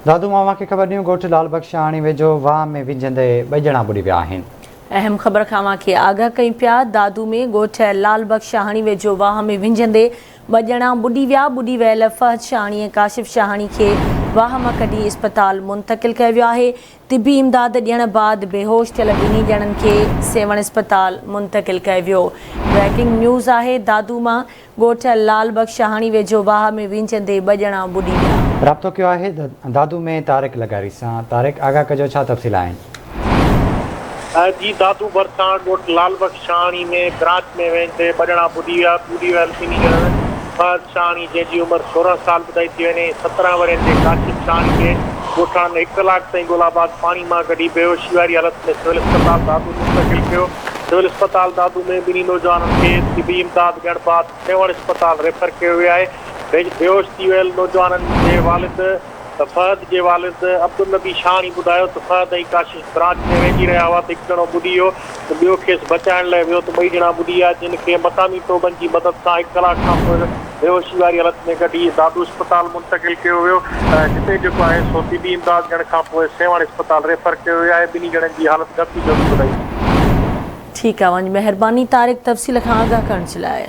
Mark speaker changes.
Speaker 1: दादू मामा खे ख़बर ॾियूं ॻोठ लाल बख्शाणी वेझो वाह में विझंदे ॿई ॼणा ॿुॾी विया आहिनि।
Speaker 2: अहम ख़बर खां खे आगाह कई पिया। दादू में ॻोठ लाल बख्शाणी वेझो वाह में विझंदे ॿ ॼणा ॿुॾी विया। ॿुॾी वियल फहद शाहणी ऐं काशिफ शाहणी खे वाह मां कढी इस्पताल मुंतक़िल कयो वियो आहे। तिबी इमदाद ॾियण बाद बेहोश थियल ॿिन्ही ॼणनि खे सेवण इस्पताल मुंतक़िल कयो वियो। ब्रेकिंग न्यूज़ आहे। दादू मां ॻोठ लाल बख्शाणी वेझो वाह में विझंदे ॿ ॼणा ॿुॾी विया।
Speaker 1: राब्तो कयो आहे दादू में तारिक लगारी सां। तारिक आगाह कजो छा तफ़सील आहिनि?
Speaker 3: जी दादू भरिसां ॻोठ लाल बख्शाणी में ब्रांच में वेंदे ॿ ॼणा ॿुॾी वियल ॿिन्ही ॼणनि फहद शाहणी जंहिंजी उमिरि 16 साल ॿुधाई थी वञे 17 वरनि जे काशिफ शाहणी खे ॻोठाणनि में 1 कलाक ताईं ॻोल्हा पाणी मां कढी बेहोशी वारी हालत में सिविल अस्पताल दादू मुंतक़िल कयो। सिविल अस्पताल दादू में ॿिन्ही नौजवाननि खे तिबी इमदाद ॾियण बाद सेवण इस्पताल रेफर कयो वियो आहे। बेहोश थी वियल नौजवाननि जे वालिद फहद जे वालिद अब्दुल नबी शाहणी ॿुधायो त फहद ऐं काशिफ ब्रांच में वेझी रहिया हुआ त 1 ॼणो ॿुॾी वियो त ॿियो खेसि बचाइण लाइ वियो त 2 ॼणा ॿुॾी विया जिन खे मक़ामी टोबनि जी मदद सां 1 कलाक खां पोइ बेहोशी वारी हालत में कढी दादू इस्पताल मुंतक़िल कयो वियो। जिते जेको आहे सो तिबी इमदाद ॾियण खां पोइ सेवण इस्पताल रेफर कयो वियो आहे। ॿिन्ही ॼणनि जी हालत गंभीर ॿुधाई।
Speaker 2: ठीकु आहे, वञ महिरबानी तारिक तफ़सील खां आगाह करण जे लाइ।